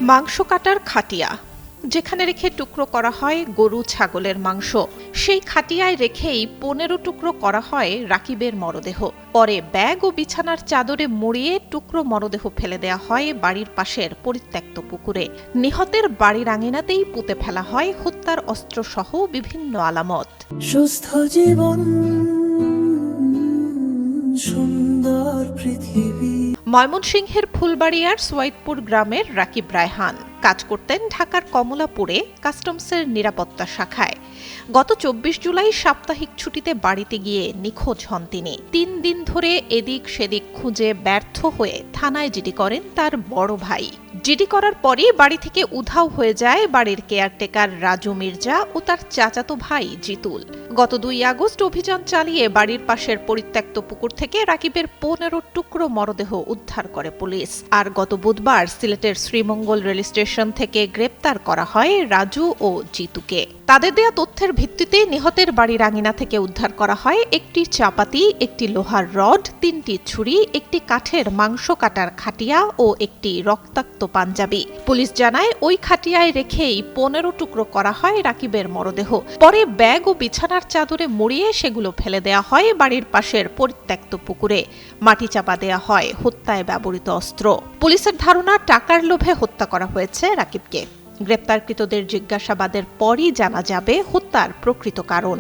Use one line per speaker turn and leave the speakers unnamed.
মাংস কাটার খাটিয়া যেখানে রেখে টুকরো করা হয় গরু ছাগলের মাংস, সেই খাটিয়ায় রেখেই ১৫ টুকরো করা হয় রাকিবের মরদেহ। পরে ব্যাগ ও বিছানার চাদরে মুড়িয়ে টুকরো মরদেহ ফেলে দেওয়া হয় বাড়ির পাশের পরিত্যক্ত পুকুরে। নিহতের বাড়ির আঙিনাতেই পুঁতে ফেলা হয় হত্যার অস্ত্রসহ বিভিন্ন আলামত।
সুস্থ জীবন, সুন্দর পৃথিবী।
ময়মনসিংহের ফুলবাড়িয়ার সোয়াইদপুর গ্রামের রাকিব রায়হান কাজ করতেন ঢাকার কমলাপুরে কাস্টমসের নিরাপত্তা শাখায়। গত ২৪ জুলাই সাপ্তাহিক ছুটিতে বাড়িতে গিয়ে নিখোঁজ হন তিনি। ৩ দিন ধরে এদিক সেদিক খুঁজে ব্যর্থ হয়ে থানায় জিডি করেন তার বড় ভাই। জিডি করার পরই বাড়ি থেকে উধাও হয়ে যায় বাড়ির কেয়ারটেকার রাজু মির্জা ও তার চাচাতো ভাই জিতুল। গত ২ আগস্ট অভিযান চালিয়ে বাড়ির পাশের পরিত্যক্ত পুকুর থেকে রাকিবের ১৫ টুকরো মরদেহ উদ্ধার করে পুলিশ। আর গত বুধবার সিলেটের শ্রীমঙ্গল রেল স্টেশন থেকে গ্রেপ্তার করা হয় রাজু ও জিতুকে। তাদের দেয়া তথ্যের ভিত্তিতে নিহতের বাড়ির আঙিনা থেকে উদ্ধার করা হয় একটি চাপাতি, একটি লোহার রড, ৩টি ছুরি, একটি কাঠের মাংস কাটার খাটিয়া ও একটি রক্তাক্ত পাঞ্জাবি। পুলিশ জানায় ওই খাটিয়ায় রেখেই ১৫ টুকরো করা হয় রাকিবের মরদেহ। পরে ব্যাগ ও বিছানার চাদরে মুড়িয়ে সেগুলো ফেলে দেওয়া হয় বাড়ির পাশের পরিত্যক্ত পুকুরে। মাটি চাপা দেওয়া হয় হত্যায় ব্যবহৃত অস্ত্র। পুলিশের ধারণা টাকার লোভে হত্যা করা হয়েছে রাকিবকে। গ্রেপ্তারকৃতদের জিজ্ঞাসাবাদের পরই জানা যাবে হত্যার প্রকৃত কারণ।